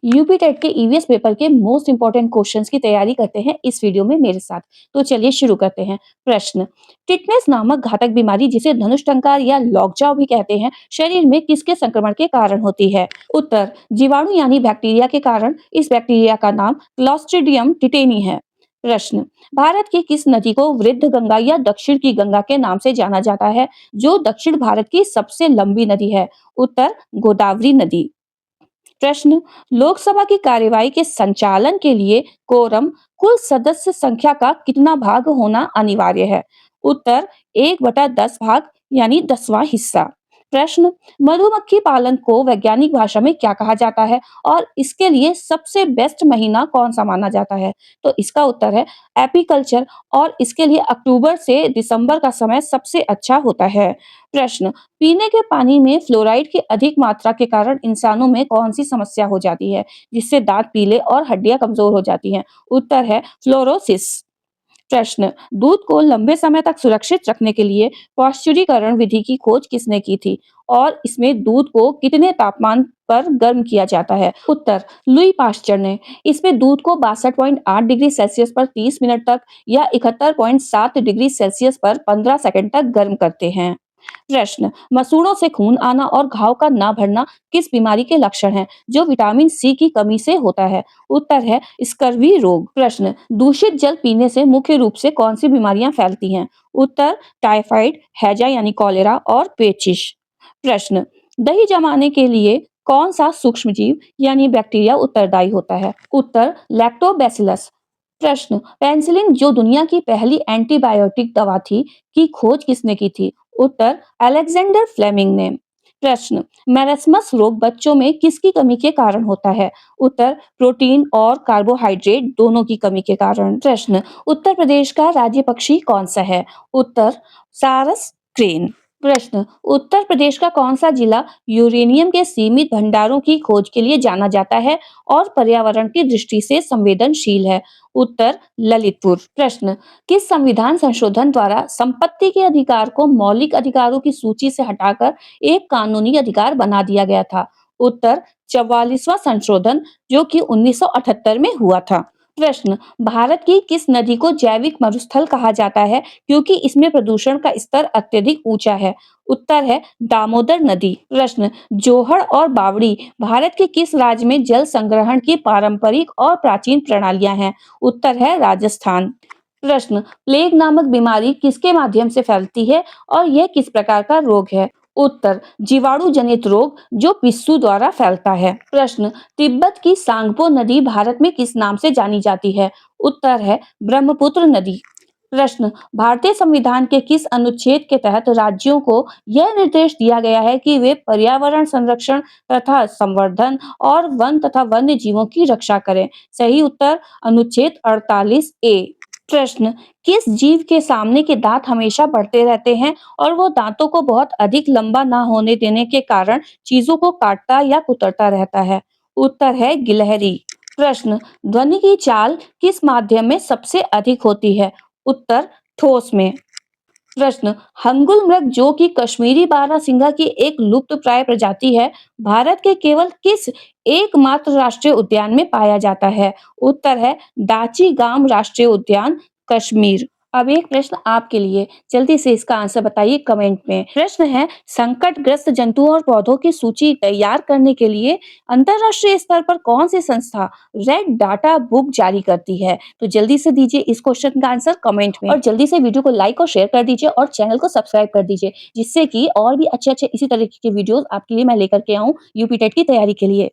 UP TET के EVS paper के most important questions की तैयारी करते हैं इस वीडियो में मेरे साथ। तो चलिए शुरू करते हैं। प्रश्न, टिटनेस नामक घातक बीमारी जिसे धनुष्टंकार या लॉकजाव भी कहते हैं, शरीर में किसके संक्रमण के कारण होती है? उत्तर, जीवाणु यानी बैक्टीरिया के कारण। इस बैक्टीरिया का नाम क्लॉस्ट्रिडियम टिटेनी है। प्रश्न, भारत की किस नदी को वृद्ध गंगा या दक्षिण की गंगा के नाम से जाना जाता है, जो दक्षिण भारत की सबसे लंबी नदी है? उत्तर, गोदावरी नदी। प्रश्न, लोकसभा की कार्यवाही के संचालन के लिए कोरम कुल सदस्य संख्या का कितना भाग होना अनिवार्य है? उत्तर, 1/10 भाग यानी 10वां हिस्सा। प्रश्न, मधुमक्खी पालन को वैज्ञानिक भाषा में क्या कहा जाता है और इसके लिए सबसे बेस्ट महीना कौन सा माना जाता है? तो इसका उत्तर है एपीकल्चर और इसके लिए अक्टूबर से दिसंबर का समय सबसे अच्छा होता है। प्रश्न, पीने के पानी में फ्लोराइड की अधिक मात्रा के कारण इंसानों में कौन सी समस्या हो जाती है, जिससे दांत पीले और हड्डियां कमजोर हो जाती हैं? उत्तर है फ्लोरोसिस। प्रश्न, दूध को लंबे समय तक सुरक्षित रखने के लिए पाश्चुरीकरण विधि की खोज किसने की थी और इसमें दूध को कितने तापमान पर गर्म किया जाता है? उत्तर, लुई पाश्चर ने। इसमें दूध को 62.8 डिग्री सेल्सियस पर 30 मिनट तक या 71.7 डिग्री सेल्सियस पर 15 सेकंड तक गर्म करते हैं। प्रश्न, मसूड़ों से खून आना और घाव का ना भरना किस बीमारी के लक्षण हैं, जो विटामिन सी की कमी से होता है? उत्तर है स्कर्वी रोग। प्रश्न, दूषित जल पीने से मुख्य रूप से कौन सी बीमारियां फैलती हैं? उत्तर, टाइफाइड, हैजा यानी कॉलेरा और पेचिश। प्रश्न, दही जमाने के लिए कौन सा सूक्ष्मजीव यानी बैक्टीरिया उत्तरदायी होता है? उत्तर, लैक्टोबैसिलस। प्रश्न, पेनिसिलिन जो दुनिया की पहली एंटीबायोटिक दवा थी, की खोज किसने की थी? उत्तर, अलेक्जेंडर फ्लेमिंग ने। प्रश्न, मैरस्मस रोग बच्चों में किसकी कमी के कारण होता है? उत्तर, प्रोटीन और कार्बोहाइड्रेट दोनों की कमी के कारण। प्रश्न, उत्तर प्रदेश का राज्य पक्षी कौन सा है? उत्तर, सारस क्रेन। प्रश्न, उत्तर प्रदेश का कौन सा जिला यूरेनियम के सीमित भंडारों की खोज के लिए जाना जाता है और पर्यावरण की दृष्टि से संवेदनशील है? उत्तर, ललितपुर। प्रश्न, किस संविधान संशोधन द्वारा संपत्ति के अधिकार को मौलिक अधिकारों की सूची से हटाकर एक कानूनी अधिकार बना दिया गया था? उत्तर, 44वां संशोधन, जो कि 1978 में हुआ था। प्रश्न, भारत की किस नदी को जैविक मरुस्थल कहा जाता है क्योंकि इसमें प्रदूषण का स्तर अत्यधिक ऊंचा है? उत्तर है दामोदर नदी। प्रश्न, जोहड़ और बावड़ी भारत के किस राज्य में जल संग्रहण की पारंपरिक और प्राचीन प्रणालियां हैं? उत्तर है राजस्थान। प्रश्न, प्लेग नामक बीमारी किसके माध्यम से फैलती है और यह किस प्रकार का रोग है? उत्तर, जीवाणु जनित रोग जो पिस्सू द्वारा फैलता है। प्रश्न, तिब्बत की सांगपो नदी भारत में किस नाम से जानी जाती है? उत्तर है ब्रह्मपुत्र नदी। प्रश्न, भारतीय संविधान के किस अनुच्छेद के तहत राज्यों को यह निर्देश दिया गया है कि वे पर्यावरण संरक्षण तथा संवर्धन और वन तथा वन्य जीवों की रक्षा करें? सही उत्तर, अनुच्छेद 48 ए। प्रश्न, किस जीव के सामने के दांत हमेशा बढ़ते रहते हैं और वो दांतों को बहुत अधिक लंबा ना होने देने के कारण चीजों को काटता या कुतरता रहता है? उत्तर है गिलहरी। प्रश्न, ध्वनि की चाल किस माध्यम में सबसे अधिक होती है? उत्तर, ठोस में। प्रश्न, हंगुल मृग जो कि कश्मीरी बारहसिंगा की एक लुप्तप्राय प्रजाति है, भारत के केवल किस एकमात्र राष्ट्रीय उद्यान में पाया जाता है? उत्तर है दाची गाम राष्ट्रीय उद्यान, कश्मीर। अब एक प्रश्न आपके लिए, जल्दी से इसका आंसर बताइए कमेंट में। प्रश्न है, संकटग्रस्त जंतुओं और पौधों की सूची तैयार करने के लिए अंतरराष्ट्रीय स्तर पर कौन सी संस्था रेड डाटा बुक जारी करती है? तो जल्दी से दीजिए इस क्वेश्चन का आंसर कमेंट में और जल्दी से वीडियो को लाइक और शेयर कर दीजिए और चैनल को सब्सक्राइब कर दीजिए, जिससे कि और भी अच्छे अच्छे इसी तरीके के वीडियोस आपके लिए मैं लेकर के आऊं यूपी टेट की तैयारी के लिए।